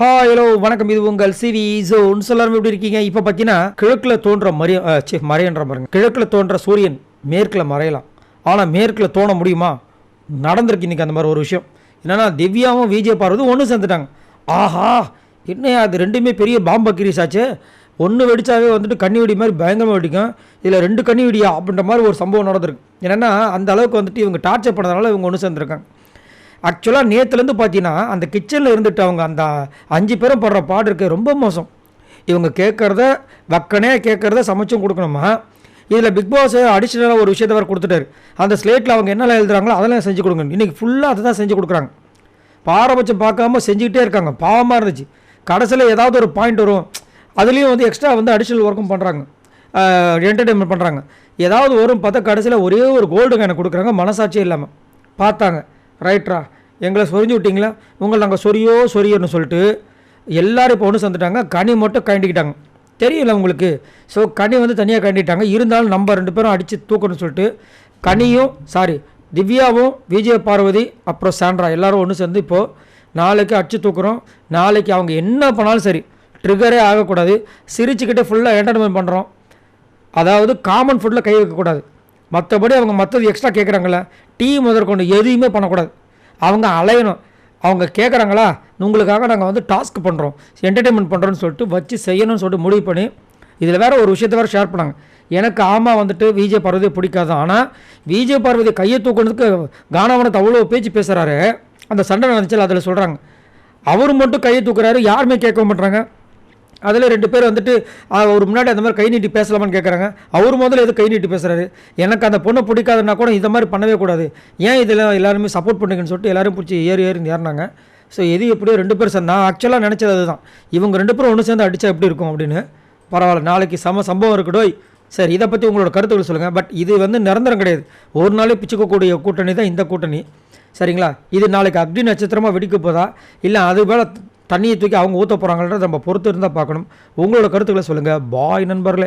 Hello வணக்கம். இது உங்கள் சிவி ஜோன். எல்லாரும் எப்படி இருக்கீங்க? இப்போ பார்த்தீங்கன்னா கிழக்கில் தோன்ற மறையன்ற பாருங்க. கிழக்கில் தோன்ற சூரியன் மேற்கில் மறையலாம், ஆனால் மேற்கில் தோண முடியுமா? நடந்திருக்கு இன்றைக்கி அந்த மாதிரி ஒரு விஷயம். என்னென்னா திவ்யாவும் விஜய் பார்வதும் ஒன்று சேர்ந்துட்டாங்க. ஆஹா, என்ன அது ரெண்டுமே பெரிய பாம்பு கிரீஸ் ஆச்சு. ஒன்று வெடிச்சாவே வந்துட்டு கண்ணி வெடி மாதிரி பயங்கரமாக வெடிக்கும். இதில் ரெண்டு கண்ணி வெடியா அப்படின்ற மாதிரி ஒரு சம்பவம் நடந்திருக்கு. என்னென்னா அந்த அளவுக்கு வந்துட்டு இவங்க டார்ச்சர் பண்ணதுனால இவங்க ஒன்று சேர்ந்துருக்காங்க. ஆக்சுவலாக நேற்றுலேருந்து பார்த்தீங்கன்னா அந்த கிச்சனில் இருந்துட்டு அவங்க அந்த 5 பேரும் படுற பாடு இருக்குது, ரொம்ப மோசம். இவங்க கேட்குறத வக்கனே கேட்குறத சமைச்சும் கொடுக்கணுமா? இதில் பிக் பாஸ் அடிஷ்னலாக ஒரு விஷயத்தை வேறு கொடுத்துட்டாரு. அந்த ஸ்லேட்டில் அவங்க என்னெல்லாம் எழுதுறாங்களோ அதெல்லாம் செஞ்சு கொடுங்க. இன்றைக்கி ஃபுல்லாக அதை தான் செஞ்சு கொடுக்குறாங்க. பாரபட்சம் பார்க்காம செஞ்சுக்கிட்டே இருக்காங்க. பாவமாக இருந்துச்சு. கடைசியில் ஏதாவது ஒரு பாயிண்ட் வரும், அதுலேயும் வந்து எக்ஸ்ட்ரா வந்து அடிஷ்னல் ஒர்க்கும் பண்ணுறாங்க, என்டர்டெயின்மெண்ட் பண்ணுறாங்க. ஏதாவது வரும் பார்த்தா கடைசியில் ஒரே ஒரு கோல்டு எனக்கு கொடுக்குறாங்க. மனசாட்சியே இல்லாமல் பார்த்தாங்க. ரைட்ரா, எங்களை சொரிஞ்சு விட்டிங்களா, உங்களை நாங்கள் சொரியன்னு சொல்லிட்டு எல்லோரும் இப்போ ஒன்று சேர்ந்துட்டாங்க. கனி மட்டும் கண்டிக்கிட்டாங்க, தெரியல உங்களுக்கு. ஸோ கனி வந்து தனியாக கண்டிட்டாங்க. இருந்தாலும் நம்ம 2 பேரும் அடித்து தூக்கணும்னு சொல்லிட்டு திவ்யாவும் விஜய் பார்வதி அப்புறம் சாண்ட்ரா எல்லோரும் ஒன்று சேர்ந்து இப்போது நாளைக்கு அடித்து தூக்குறோம். நாளைக்கு அவங்க என்ன பண்ணாலும் சரி, ட்ரிகரே ஆகக்கூடாது. சிரிச்சுக்கிட்டே ஃபுல்லாக என்டர்டைன்மெண்ட் பண்ணுறோம். அதாவது காமன் ஃபுட்டில் கை வைக்கக்கூடாது. மற்றபடி அவங்க மற்றது எக்ஸ்ட்ரா கேட்குறாங்களே, டீ முதற்கொண்டு எதையுமே பண்ணக்கூடாது. அவங்க அலையணும். அவங்க கேட்குறாங்களா, உங்களுக்காக நாங்கள் வந்து டாஸ்க் பண்ணுறோம், என்டர்டெயின்மெண்ட் பண்ணுறோன்னு சொல்லிட்டு வச்சு செய்யணும்னு சொல்லிட்டு முடிவு பண்ணி இதில் வேறு ஒரு விஷயத்தை வேறு ஷேர் பண்ணாங்க. எனக்கு வந்துட்டு விஜய் பார்வதி பிடிக்காது. ஆனால் விஜய் பார்வதி கையை தூக்குறதுக்கு கானாவனத்தை அவ்வளோ பேச்சு பேசுகிறாரு. அந்த சண்டை நடந்துச்சு, அதில் சொல்கிறாங்க அவர் மட்டும் கையை தூக்குறாரு, யாருமே கேட்க மாட்டுறாங்க. அதில் 2 பேர் வந்துட்டு ஒரு முன்னாடி அந்த மாதிரி கை நீட்டி பேசலாமான்னு கேட்குறாங்க. அவர் முதல்ல எது கை நீட்டி பேசுகிறாரு? எனக்கு அந்த பொண்ணை பிடிக்காதுன்னா கூட இந்த மாதிரி பண்ணவே கூடாது, ஏன் இதில் எல்லாருமே சப்போர்ட் பண்ணுங்கன்னு சொல்லிட்டு எல்லோரும் பிடிச்சி ஏறினாங்க. ஸோ எது எப்படியோ 2 பேர் சேர்ந்து நான் ஆக்சுவலாக நினச்சது அதுதான், இவங்க 2 பேரும் ஒன்று சேர்ந்து அடித்தா எப்படி இருக்கும் அப்படின்னு. பரவாயில்ல, நாளைக்கு சம்பவம் இருக்கட்டும். சரி, இதை பற்றி உங்களோட கருத்துக்கள் சொல்லுங்கள். பட் இது வந்து நிரந்தரம் கிடையாது. ஒரு நாளே பிச்சுக்கக்கூடிய கூட்டணி தான் இந்த கூட்டணி, சரிங்களா? இது நாளைக்கு அக்னி நட்சத்திரமாக வெடிக்க போதா, இல்லை அது மேலே தண்ணியை தூக்கி அவங்க ஊற்ற போகிறாங்கன்றத நம்ம பொறுத்து இருந்தால் பார்க்கணும். உங்களோட கருத்துக்களை சொல்லுங்கள். பாய் நண்பர்களே.